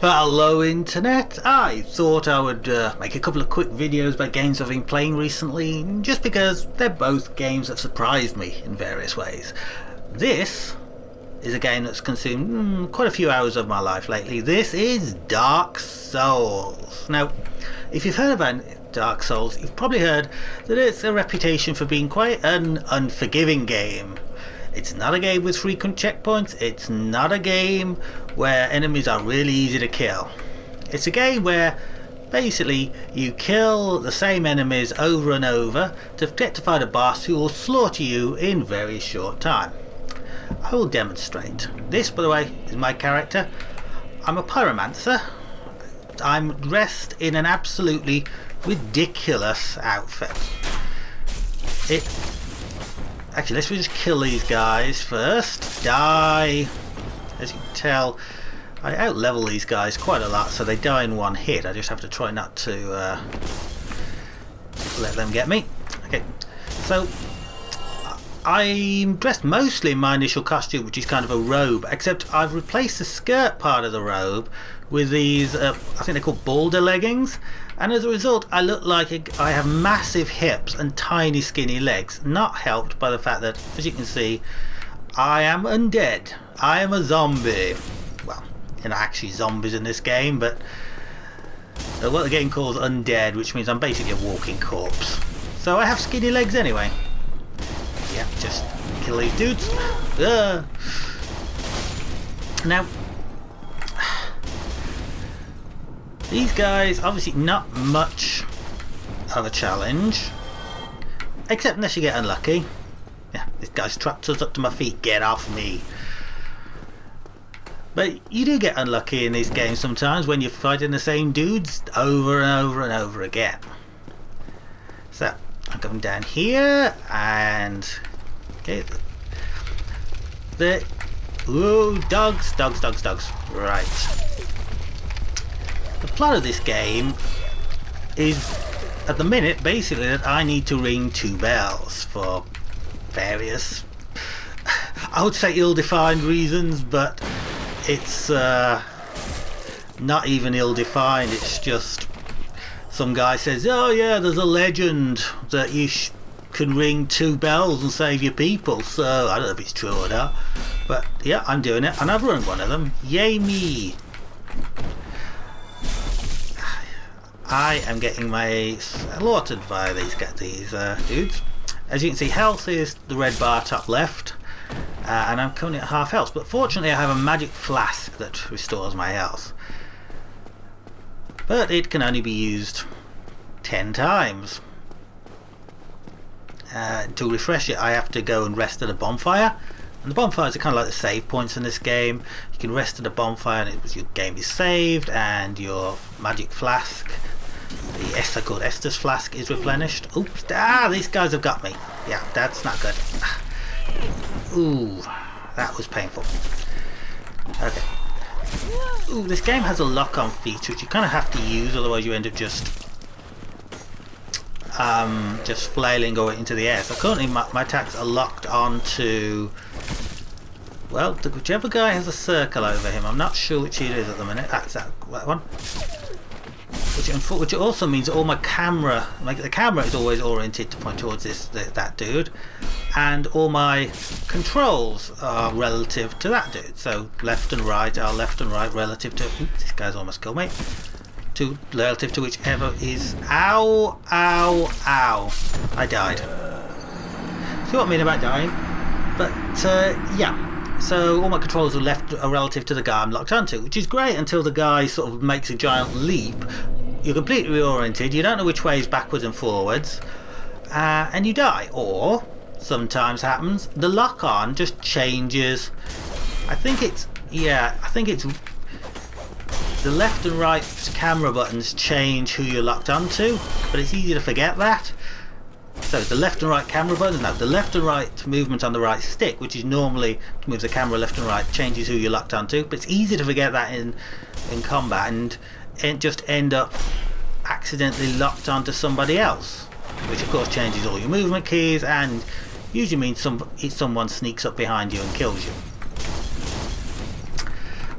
Hello internet, I thought I would make a couple of quick videos about games I've been playing recently, just because they're both games that surprised me in various ways. This is a game that's consumed quite a few hours of my life lately. This is Dark Souls. Now, if you've heard about Dark Souls, you've probably heard that it's a reputation for being quite an unforgiving game. It's not a game with frequent checkpoints, it's not a game where enemies are really easy to kill. It's a game where basically you kill the same enemies over and over to get to fight a boss who will slaughter you in very short time. I will demonstrate. This, by the way, is my character. I'm a pyromancer. I'm dressed in an absolutely ridiculous outfit. Actually, let's just kill these guys first. Die. As you can tell, I out-level these guys quite a lot, so they die in one hit. I just have to try not to let them get me. Okay, so I'm dressed mostly in my initial costume, which is kind of a robe, except I've replaced the skirt part of the robe with these, I think they're called boulder leggings, and as a result I look like I have massive hips and tiny skinny legs, not helped by the fact that, as you can see, I am undead. I am a zombie. Well, you're not actually zombies in this game, but what the game calls undead, which means I'm basically a walking corpse. So I have skinny legs anyway. Yeah, just kill these dudes. Now, these guys, obviously not much of a challenge, except unless you get unlucky. Yeah, this guy's trapped us up to my feet, get off me. But you do get unlucky in these games sometimes when you're fighting the same dudes over and over and over again. So, I'm coming down here and... okay, ooh, dogs. Right. The plot of this game is, at the minute, basically that I need to ring 2 bells for various, I would say ill-defined reasons, but it's not even ill-defined. It's just some guy says, oh yeah, there's a legend that you can ring 2 bells and save your people, so I don't know if it's true or not, but yeah, I'm doing it and I've rung one of them. Yay me! I am getting my slaughtered by these dudes. As you can see, health is the red bar top left, and I'm currently at half health, but fortunately I have a magic flask that restores my health, but it can only be used 10 times. To refresh it, I have to go and rest at a bonfire, and the bonfires are kind of like the save points in this game. You can rest at a bonfire and your game is saved, and your magic flask, the so-called Estus flask, is replenished. Oops, these guys have got me. Yeah, that's not good. Ooh, that was painful. Okay. Ooh, this game has a lock-on feature which you kind of have to use, otherwise you end up just flailing going into the air. So currently my attacks are locked on well, whichever guy has a circle over him. I'm not sure which it is at the minute. That's that one. Which also means all my camera, the camera is always oriented to point towards that dude, and all my controls are relative to that dude. So left and right are left and right relative to. Oops, this guy's almost killed me. Relative to whichever is. Ow! Ow! Ow! I died. See what I mean about dying? But yeah. So all my controls are relative to the guy I'm locked onto, which is great until the guy sort of makes a giant leap. You're completely reoriented, you don't know which way is backwards and forwards, and you die. Or, sometimes happens, the lock-on just changes. I think it's the left and right camera buttons change who you're locked onto, but it's easy to forget that. So the left and right camera buttons, no, the left and right movement on the right stick, which is normally to move the camera left and right, changes who you're locked onto, but it's easy to forget that in combat and just end up accidentally locked onto somebody else, which of course changes all your movement keys and usually means someone sneaks up behind you and kills you.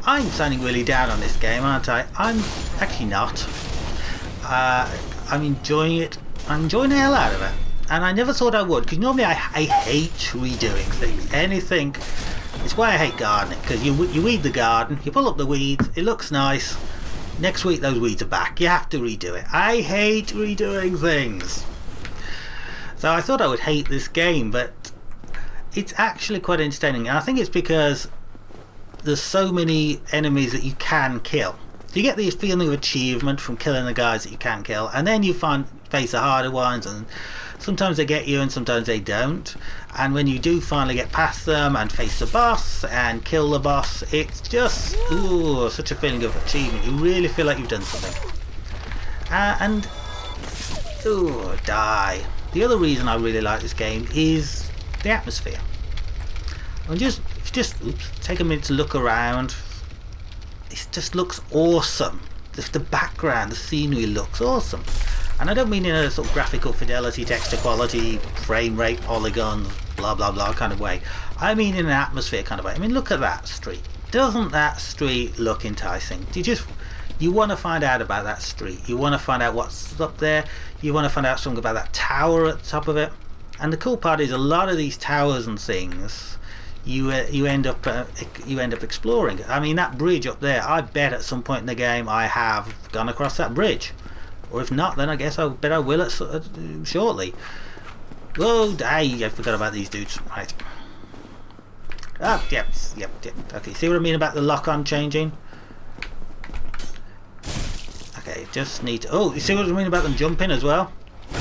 I'm sounding really down on this game, aren't I? I'm actually not. I'm enjoying it. I'm enjoying the hell out of it. And I never thought I would, because normally I hate redoing things. Anything. It's why I hate gardening, because you weed the garden, you pull up the weeds, it looks nice. Next week those weeds are back. You have to redo it. I hate redoing things. So I thought I would hate this game, but it's actually quite entertaining. And I think it's because there's so many enemies that you can kill. So you get this feeling of achievement from killing the guys that you can kill, and then you face the harder ones, and sometimes they get you and sometimes they don't. And when you do finally get past them and face the boss and kill the boss, it's just such a feeling of achievement. You really feel like you've done something. Die. The other reason I really like this game is the atmosphere. And just take a minute to look around. It just looks awesome. The background, the scenery looks awesome. And I don't mean in a sort of graphical fidelity, texture quality, frame rate, polygons, blah blah blah kind of way. I mean in an atmosphere kind of way. I mean, look at that street. Doesn't that street look enticing? You want to find out about that street. You want to find out what's up there. You want to find out something about that tower at the top of it. And the cool part is a lot of these towers and things, you end up exploring. I mean, that bridge up there, I bet at some point in the game I have gone across that bridge. Or if not, then I guess I bet I will shortly. Whoa, I forgot about these dudes. Right. Ah, yep. Okay, see what I mean about the lock-on changing? Okay, just need to... Oh, you see what I mean about them jumping as well?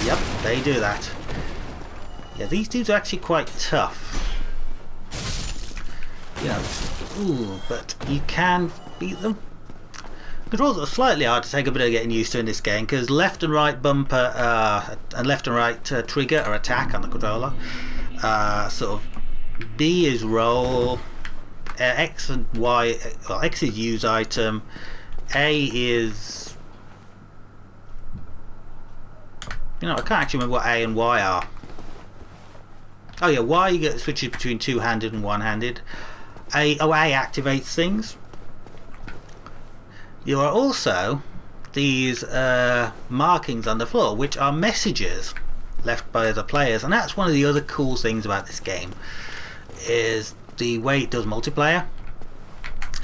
Yep, they do that. Yeah, these dudes are actually quite tough. You know, but you can beat them. Controls are slightly hard to take a bit of getting used to in this game, because left and right bumper and left and right trigger are attack on the controller. Sort of B is roll, X and Y. Well, X is use item. A is, you know, I can't actually remember what A and Y are. Oh yeah, Y you get switches between two-handed and one-handed. A activates things. You are also these markings on the floor, which are messages left by the players, and that's one of the other cool things about this game, is the way it does multiplayer.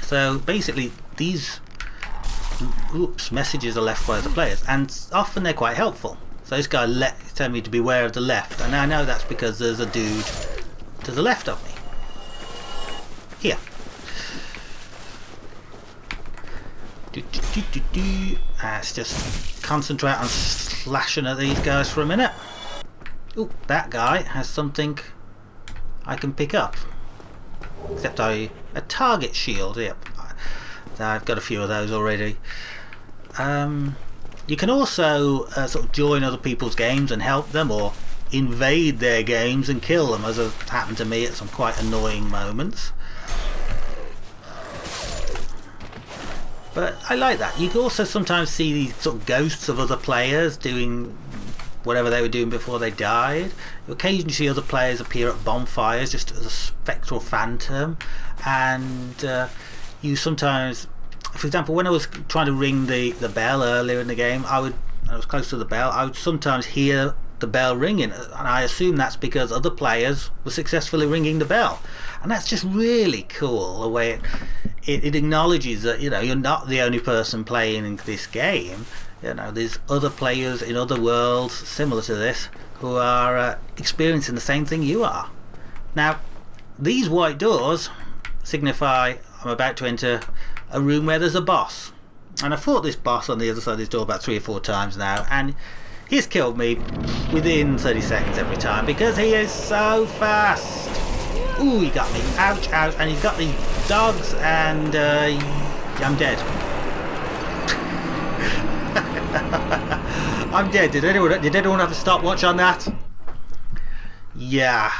So basically these messages are left by the players, and often they're quite helpful. So this guy telling me to beware of the left, and I know that's because there's a dude to the left of me. Here. Let's just concentrate on slashing at these guys for a minute. Oh, that guy has something I can pick up. Except a target shield. Yep, I've got a few of those already. You can also sort of join other people's games and help them, or invade their games and kill them, as has happened to me at some quite annoying moments. But I like that. You can also sometimes see these sort of ghosts of other players doing whatever they were doing before they died. You occasionally see other players appear at bonfires just as a spectral phantom, and you sometimes, for example, when I was trying to ring the bell earlier in the game, I was close to the bell, I would sometimes hear the bell ringing, and I assume that's because other players were successfully ringing the bell. And that's just really cool, the way it acknowledges that, you know, you're not the only person playing this game. You know, there's other players in other worlds similar to this who are experiencing the same thing you are. Now, these white doors signify I'm about to enter a room where there's a boss. And I've fought this boss on the other side of this door about 3 or 4 times now, and he's killed me within 30 seconds every time because he is so fast. Ooh, he got me. Ouch, ouch. And he's got these dogs, and I'm dead. I'm dead. Did anyone have a stopwatch on that? Yeah.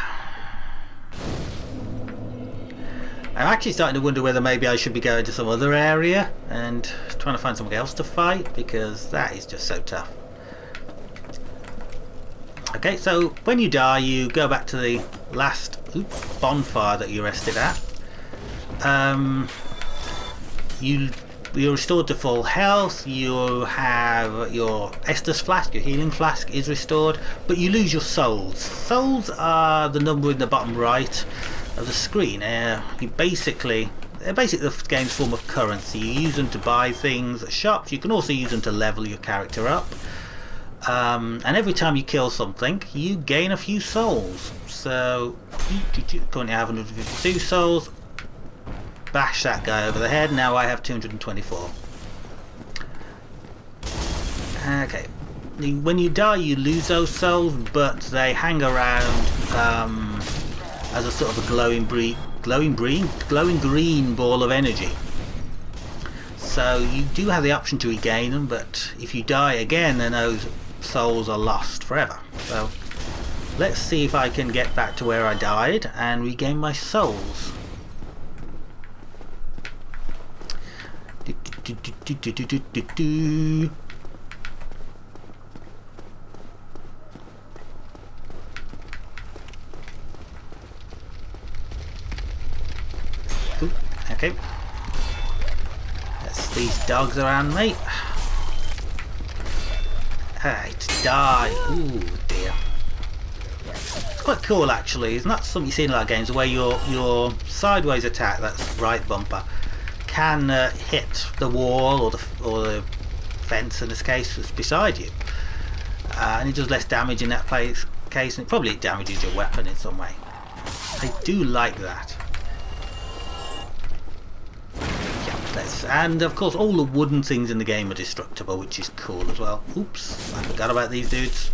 I'm actually starting to wonder whether maybe I should be going to some other area and trying to find somebody else to fight, because that is just so tough. Okay, so when you die, you go back to the last bonfire that you rested at. you're restored to full health. You have your Estus flask, your healing flask is restored, but you lose your souls. Souls are the number in the bottom right of the screen. They're basically the game's form of currency. You use them to buy things at shops. You can also use them to level your character up. And every time you kill something, you gain a few souls. So currently I have 152 souls. Bash that guy over the head. Now I have 224. Okay. When you die, you lose those souls, but they hang around as a sort of a glowing green ball of energy. So you do have the option to regain them, but if you die again, then those souls are lost forever. So let's see if I can get back to where I died and regain my souls. Ooh, okay. That's these dogs around me. Hey, to die. Ooh dear. It's quite cool actually. It's not something you see in a lot of games where your sideways attack, that's right bumper, can hit the wall or the fence in this case that's beside you, and it does less damage in that case, and probably it damages your weapon in some way. I do like that. Yeah, and of course all the wooden things in the game are destructible, which is cool as well. Oops, I forgot about these dudes.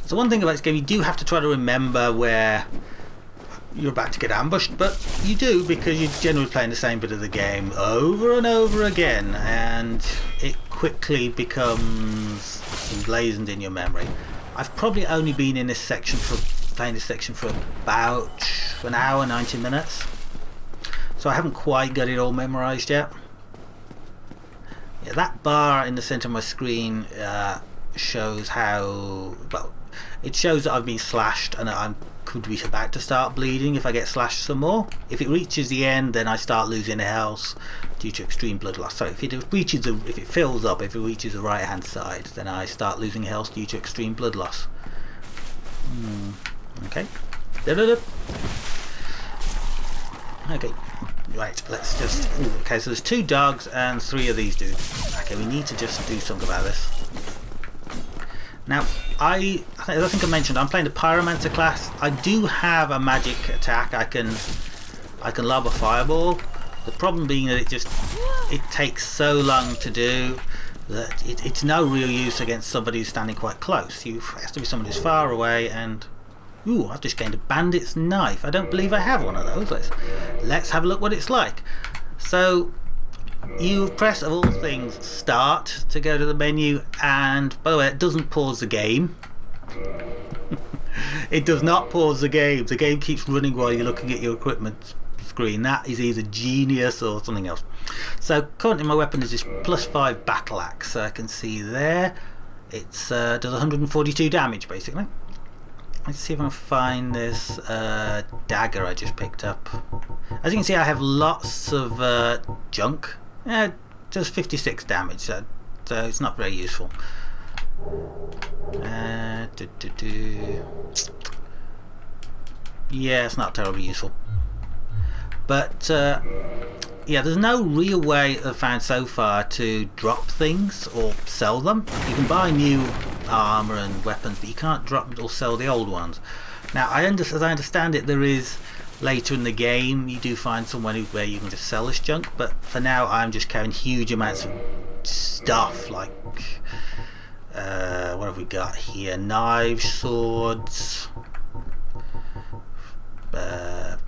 So one thing about this game, you do have to try to remember where you're about to get ambushed, but you do because you're generally playing the same bit of the game over and over again, and it quickly becomes emblazoned in your memory. I've probably only been in this section playing this section for about an hour, 90 minutes, so I haven't quite got it all memorized yet. Yeah, that bar in the center of my screen shows how, well, it shows that I've been slashed and I'm could be about to start bleeding if I get slashed some more. If it reaches the end, then I start losing health due to extreme blood loss. So if it fills up, if it reaches the right hand side, then I start losing health due to extreme blood loss. Okay. Okay. Right, let's just... okay, so there's 2 dogs and 3 of these dudes. Okay, we need to just do something about this. Now, I think I mentioned I'm playing the Pyromancer class. I do have a magic attack. I can lob a fireball. The problem being that it takes so long to do that it's no real use against somebody who's standing quite close. It has to be somebody who's far away. And ooh, I've just gained a bandit's knife. I don't believe I have one of those. Let's have a look what it's like. So you press, of all things, start to go to the menu, and by the way, it doesn't pause the game. It does not pause the game. The game keeps running while you're looking at your equipment screen. That is either genius or something else. So currently my weapon is this +5 battle axe. So I can see there it's does 142 damage basically. Let's see if I can find this dagger I just picked up. As you can see, I have lots of junk. Does 56 damage, so it's not very useful. Yeah, it's not terribly useful. But yeah, there's no real way I've found so far to drop things or sell them. You can buy new armor and weapons, but you can't drop or sell the old ones. Now, as I understand it, there is later in the game you do find somewhere where you can just sell this junk, but for now I'm just carrying huge amounts of stuff like what have we got here? Knives, swords,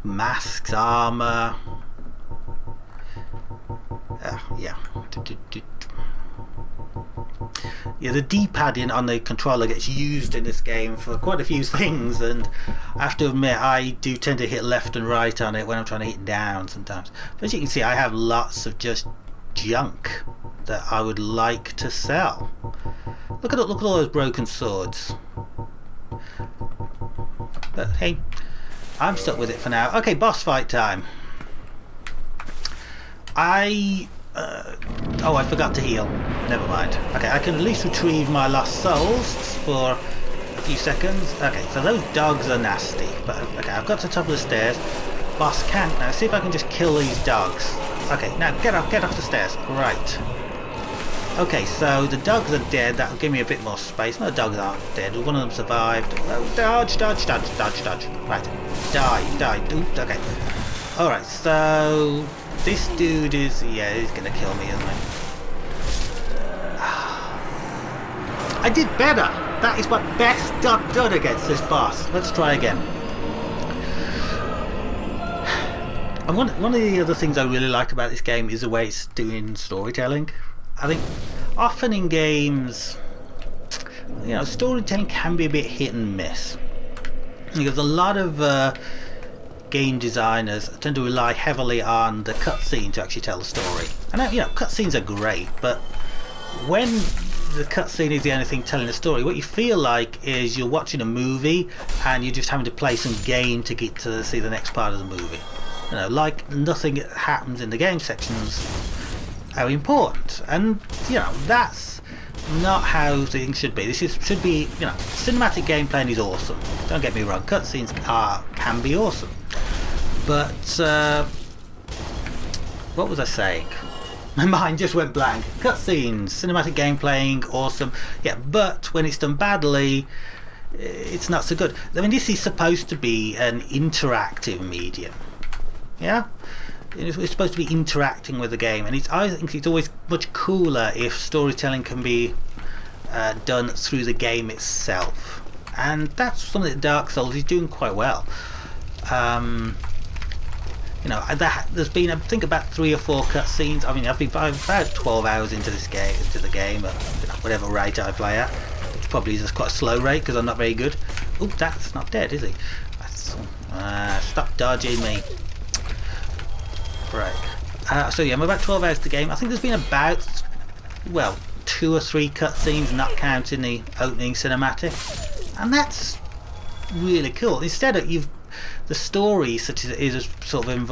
masks, armor. Yeah, the D-pad on the controller gets used in this game for quite a few things, and I have to admit I do tend to hit left and right on it when I'm trying to hit down sometimes. But as you can see, I have lots of just junk that I would like to sell. Look at all those broken swords. But hey, I'm stuck with it for now. Okay, boss fight time. I Oh, I forgot to heal. Never mind. Okay, I can at least retrieve my lost souls for a few seconds. Okay, so those dogs are nasty. But okay, I've got to the top of the stairs. Boss can't. Now see if I can just kill these dogs. Okay, now get off the stairs. Right. Okay, so the dogs are dead. That'll give me a bit more space. No, the dogs aren't dead. One of them survived. Oh, dodge. Right. Die. Oops, okay. Alright, so this dude is, yeah, he's gonna kill me, isn't he? I did better! That is what best done against this boss. Let's try again. And one of the other things I really like about this game is the way it's doing storytelling. I think often in games, you know, storytelling can be a bit hit and miss. Because a lot of game designers tend to rely heavily on the cutscene to actually tell the story. And you know, cutscenes are great, but when the cutscene is the only thing telling the story, what you feel like is you're watching a movie and you're just having to play some game to get to see the next part of the movie. You know, like nothing happens in the game sections are important, and you know that's not how things should be. This should be, you know, cinematic gameplay is awesome. Don't get me wrong, cutscenes can be awesome. But what was I saying? My mind just went blank. Cutscenes, cinematic gameplay, awesome. Yeah, but when it's done badly, it's not so good. I mean, this is supposed to be an interactive medium. Yeah, it's supposed to be interacting with the game, and I think it's always much cooler if storytelling can be done through the game itself, and that's something that Dark Souls is doing quite well. You know, there's been, I think, about 3 or 4 cutscenes. I mean, I've been about 12 hours into the game, at you know, whatever rate I play at, which probably is just quite a slow rate because I'm not very good. Oh, that's not dead, is he? Stop dodging me. Right. So yeah, I'm about 12 hours to the game. I think there's been about, well, 2 or 3 cutscenes, not counting the opening cinematic, and that's really cool. Instead of the story, such as it is, sort of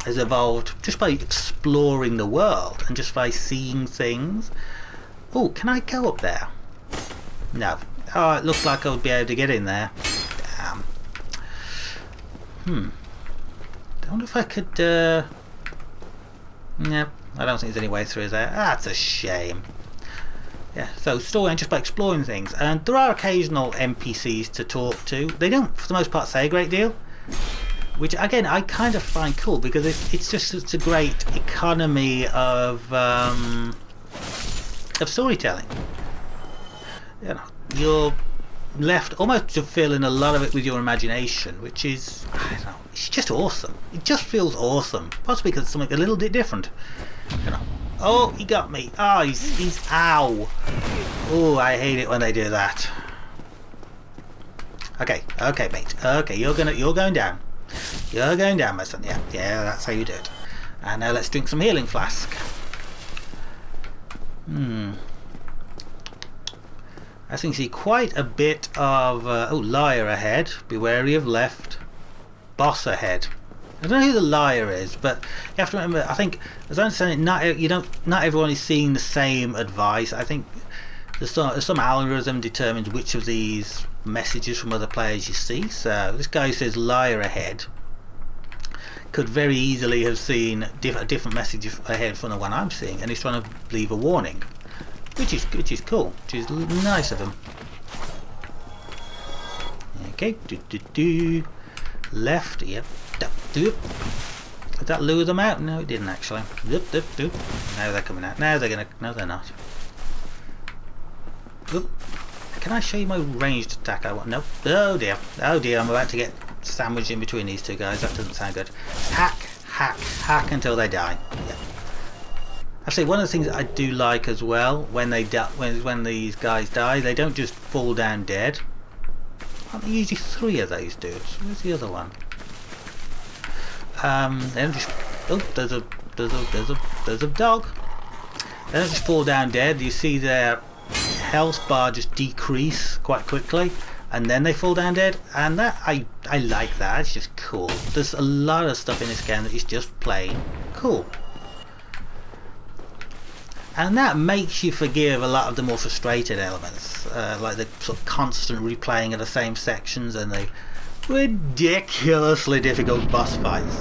has evolved just by exploring the world and just by seeing things. Oh, can I go up there? No. Oh, it looks like I would be able to get in there. Damn. I wonder if I could, no, I don't think there's any way through there. That's a shame. Yeah, so story just by exploring things. And there are occasional NPCs to talk to. They don't, for the most part, say a great deal. Which, again, I kind of find cool because it's a great economy of storytelling. You know, you're left almost to fill in a lot of it with your imagination, which is, I don't know, it's just awesome. It just feels awesome, possibly because it's something a little bit different. You know, oh, he got me. Oh, he's ow. Oh, I hate it when they do that. Okay, mate. Okay, you're going down. You're going down, my son. Yeah, that's how you do it. And now let's drink some healing flask. I think see quite a bit of liar ahead. Be wary of left. Boss ahead. I don't know who the liar is, but you have to remember. I think, as I understand it, not everyone is seeing the same advice. I think there's some algorithm determines which of these messages from other players you see. So this guy who says liar ahead could very easily have seen a different message ahead from the one I'm seeing, and he's trying to leave a warning. Which is cool, which is nice of him. Okay, left, yep, did that lure them out? No, it didn't actually. Now they're coming out. Now they're gonna. No, they're not. Oop. Can I show you my ranged attack? I want. Nope. Oh dear. I'm about to get sandwiched in between these two guys. That doesn't sound good. Hack until they die. Yep. Actually, one of the things that I do like as well, when these guys die, they don't just fall down dead. Aren't there usually 3 of those dudes? Where's the other one? They don't just. Oh, there's a dog. They don't just fall down dead. You see their health bar just decrease quite quickly, and then they fall down dead. And that I like that. It's just cool. There's a lot of stuff in this game that is just plain cool. and that makes you forgive a lot of the more frustrated elements, like the sort of constant replaying of the same sections and the ridiculously difficult boss fights.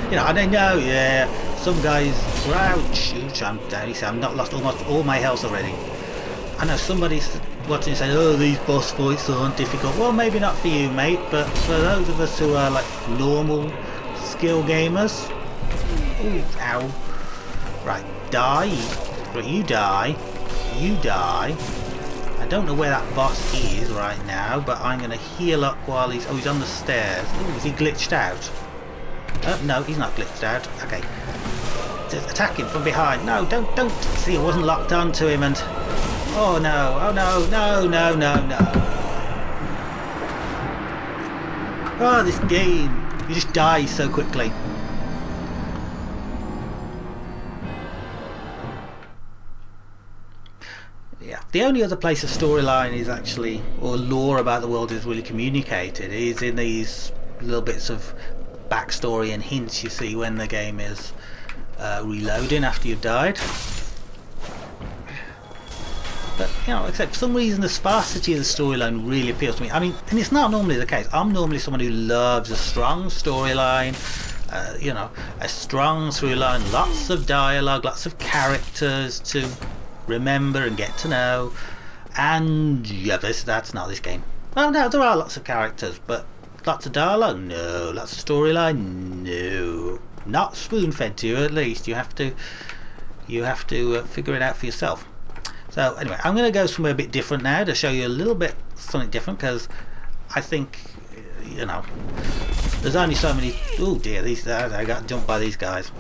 You know, and I know, yeah, some guys, ouch, I'm down, you see, I've not lost almost all my health already. I know somebody's watching and saying, oh, these boss fights aren't difficult. Well, maybe not for you, mate, but for those of us who are like normal skill gamers. Ooh, ow. Right, die. Right, you die. You die. I don't know where that boss is right now, but I'm going to heal up while he's... Oh, he's on the stairs. Ooh, is he glitched out? No, he's not glitched out. Okay. Just attack him from behind. No, don't. See, it wasn't locked onto him and... Oh no, oh no, no, no, no, no. Oh, this game. You just die so quickly. Yeah. The only other place a storyline is actually, or lore about the world is really communicated, is in these little bits of backstory and hints you see when the game is reloading after you've died. But, you know, except for some reason the sparsity of the storyline really appeals to me. I mean, and it's not normally the case. I'm normally someone who loves a strong storyline, you know, a strong through line, lots of dialogue, lots of characters to remember and get to know. And, yeah, that's not this game. Well, no, there are lots of characters, but lots of dialogue? No. Lots of storyline? No. Not spoon-fed to you, at least. You have to figure it out for yourself. So anyway, I'm going to go somewhere a bit different now to show you a little bit something different, because I think, you know, there's only so many... Oh dear, I got jumped by these guys.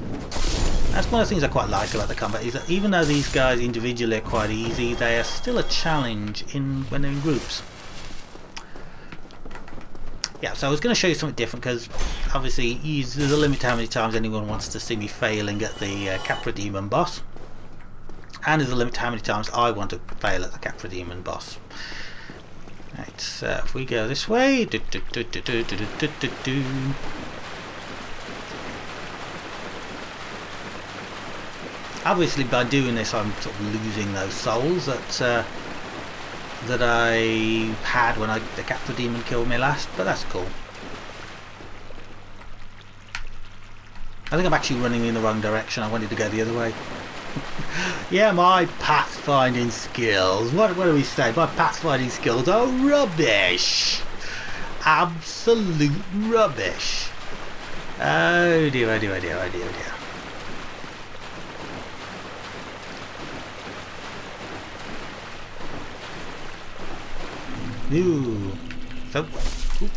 That's one of the things I quite like about the combat, is that even though these guys individually are quite easy, they are still a challenge when they're in groups. Yeah, so I was going to show you something different, because obviously there's a limit to how many times anyone wants to see me failing at the Capra Demon boss. And there's a limit to how many times I want to fail at the Capra Demon boss. Right, so if we go this way... Obviously by doing this I'm sort of losing those souls that I had when the Capra Demon killed me last, but that's cool. I think I'm actually running in the wrong direction. I wanted to go the other way. Yeah, my pathfinding skills. What do we say? My pathfinding skills are rubbish. Absolute rubbish. Oh dear, oh dear, oh dear, oh dear, oh dear. Ooh. So,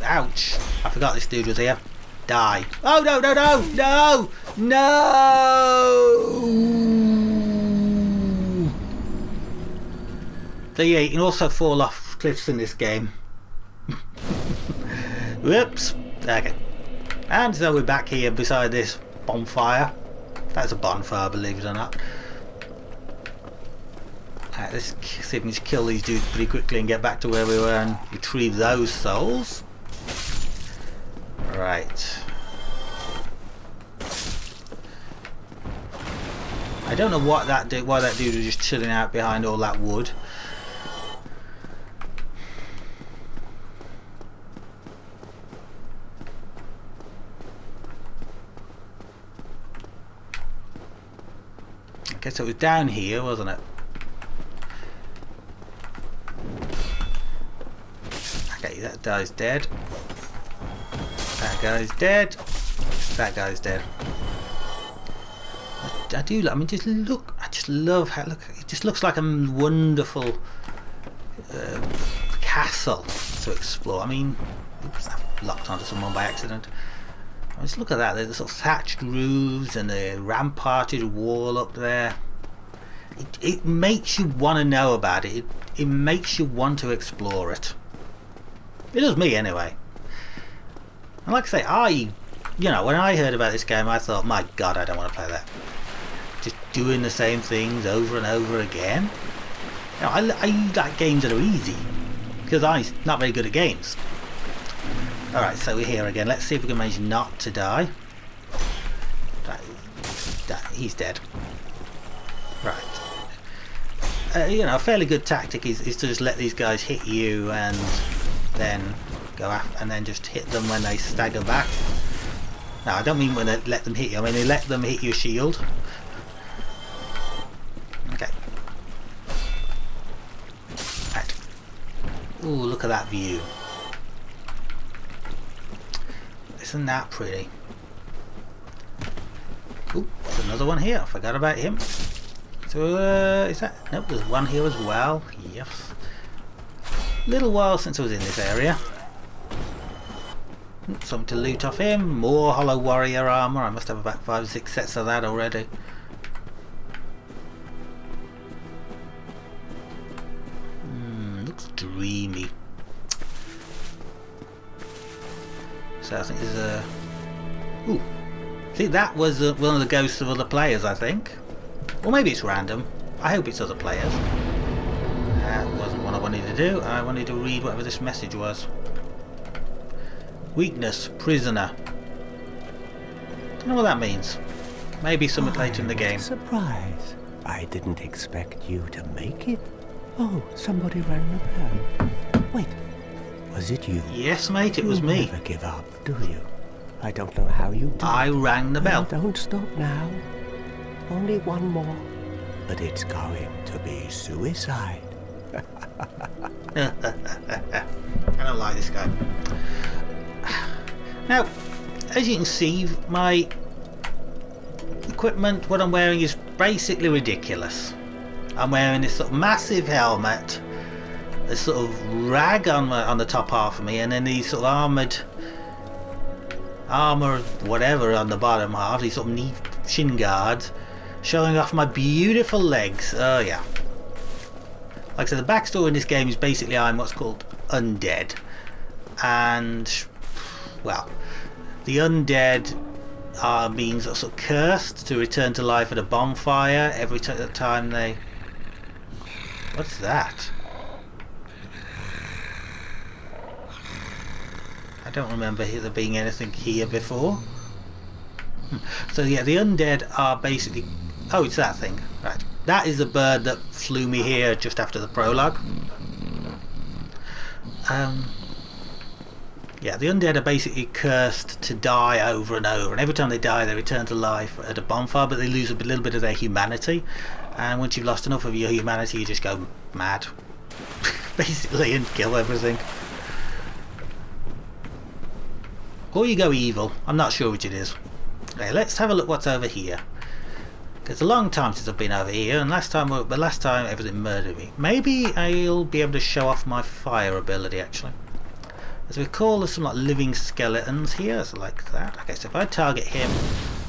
ouch. I forgot this dude was here. Die. Oh no, no, no, no, no! So yeah, you can also fall off cliffs in this game. Whoops. Okay. And so we're back here beside this bonfire. That's a bonfire, believe it or not. Alright, let's see if we can just kill these dudes pretty quickly and get back to where we were and retrieve those souls. Right. I don't know what why that dude was just chilling out behind all that wood. Okay, so it was down here, wasn't it? Okay, that guy's dead. That guy's dead. That guy's dead. I mean, just look. I just love how it just looks like a wonderful castle to explore. I mean, oops, I locked onto someone by accident. Just look at that. There's the sort of thatched roofs and the ramparted wall up there. It makes you want to know about it. It makes you want to explore it. It does me anyway. And like I say, you know, when I heard about this game, I thought, my God, I don't want to play that. Just doing the same things over and over again. You know, I like games that are easy, because I'm not very good at games. Alright, so we're here again. Let's see if we can manage not to die. He's dead. Right. you know, a fairly good tactic is to just let these guys hit you and then go after, and then just hit them when they stagger back. No, I don't mean when they let them hit you. I mean they let them hit your shield. Okay. Right. Ooh, look at that view. Isn't that pretty? Ooh, there's another one here. I forgot about him. So, is that... Nope, there's one here as well. Yes. Little while since I was in this area. Something to loot off him. More Hollow Warrior armor. I must have about 5 or 6 sets of that already. Looks dreamy. So I think there's a... Ooh. See, that was one of the ghosts of other players, I think. Or maybe it's random. I hope it's other players. That wasn't what I wanted to do. I wanted to read whatever this message was. Weakness, prisoner. Don't know what that means. Maybe something later in the game. Surprise. I didn't expect you to make it. Oh, somebody rang the bell. Wait, was it you? Yes, mate, it was me. You never give up, do you? I don't know how you do. I rang the bell. Don't stop now. Only one more. But it's going to be suicide. I don't like this guy. Now, as you can see, my equipment, what I'm wearing is basically ridiculous. I'm wearing this sort of massive helmet, this sort of rag on the top half of me, and then these sort of armor whatever on the bottom half, these sort of knee shin guards, showing off my beautiful legs. Oh yeah. Like I said, the backstory in this game is basically I'm what's called undead, and well, the undead are being sort of cursed to return to life at a bonfire every time they... What's that? I don't remember there being anything here before. So yeah, the undead are basically... Oh, it's that thing. Right. That is the bird that flew me here just after the prologue. Yeah, the undead are basically cursed to die over and over, and every time they die they return to life at a bonfire, but they lose a little bit of their humanity, and once you've lost enough of your humanity you just go mad basically and kill everything, or you go evil. I'm not sure which it is. Okay, let's have a look what's over here. It's a long time since I've been over here, and last time everything murdered me. Maybe I'll be able to show off my fire ability actually. As we recall, there's some like living skeletons here, so like that. Okay, so if I target him,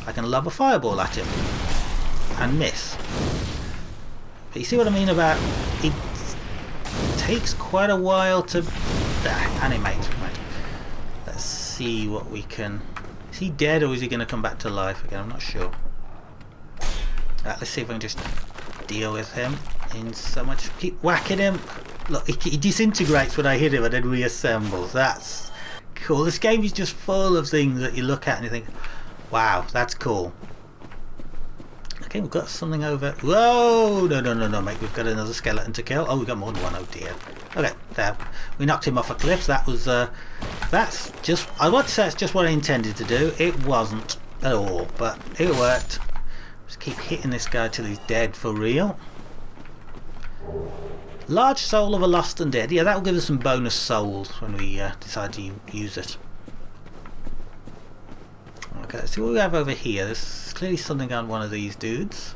I can lob a fireball at him and miss. But you see what I mean about it takes quite a while to animate. Right. Let's see what we can... Is he dead or is he going to come back to life again? I'm not sure. Right, let's see if I can just deal with him in so much. Keep whacking him. Look, he disintegrates when I hit him and then reassembles. That's cool. This game is just full of things that you look at and you think, wow, that's cool. Okay, we've got something over... Whoa! No, mate. We've got another skeleton to kill. Oh, we've got more than one. Oh, dear. Okay, there. We knocked him off a cliff. That was... that's just... I want to say it's just what I intended to do. It wasn't at all, but it worked. Just keep hitting this guy till he's dead for real. Large soul of a lost undead. Yeah, that will give us some bonus souls when we decide to use it. Okay, let's see what we have over here. There's clearly something on one of these dudes.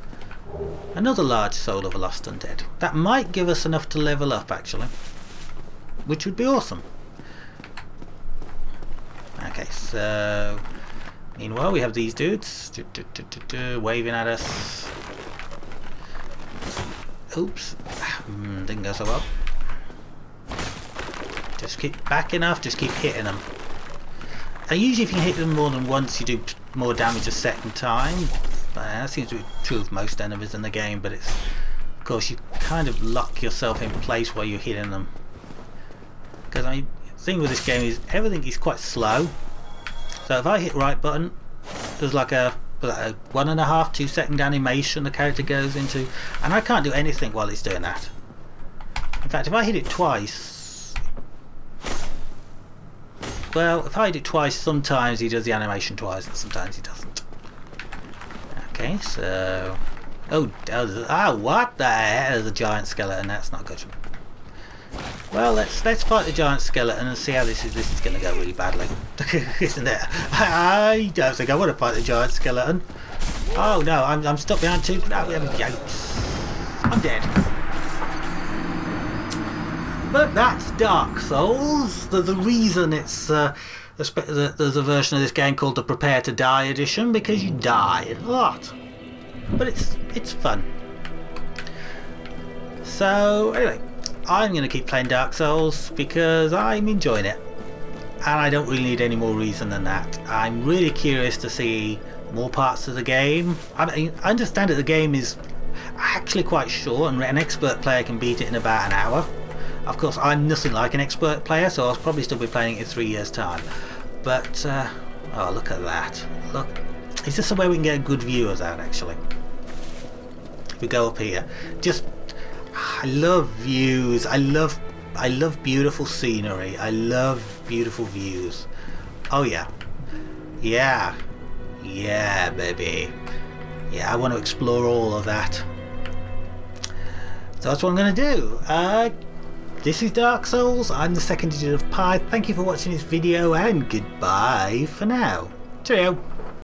Another large soul of a lost undead. That might give us enough to level up actually, which would be awesome. Okay, so meanwhile we have these dudes waving at us. Oops, didn't go so well. Just keep backing off, just keep hitting them. And usually if you hit them more than once you do more damage a second time. That seems to be true of most enemies in the game, but it's, of course, you kind of lock yourself in place while you're hitting them. Because I mean, the thing with this game is everything is quite slow. So if I hit right button, there's like a a 1.5, 2 second animation the character goes into, and I can't do anything while it's doing that. In fact, if I hit it twice, well, if I hit it twice, sometimes he does the animation twice and sometimes he doesn't. Okay, so what the hell is a giant skeleton? That's not good. Well, let's fight the giant skeleton and see how this is going to go really badly, isn't it? I don't think I want to fight the giant skeleton. Oh no, I'm stuck behind two. No, yikes! I'm dead. But that's Dark Souls. There's a reason it's there's a version of this game called the Prepare to Die edition, because you die a lot. But it's fun. So anyway, I'm going to keep playing Dark Souls because I'm enjoying it, and I don't really need any more reason than that. I'm really curious to see more parts of the game. I mean, I understand that the game is actually quite short and an expert player can beat it in about an hour. Of course, I'm nothing like an expert player, so I'll probably still be playing it in 3 years' time. But, oh, look at that. Look, is this somewhere we can get a good view of that, actually? If we go up here, just, I love views. I love beautiful scenery. I love beautiful views. Oh yeah, yeah, yeah, baby. Yeah, I want to explore all of that. So that's what I'm going to do. This is Dark Souls. I'm the second digit of Pi. Thank you for watching this video, and goodbye for now. Cheerio.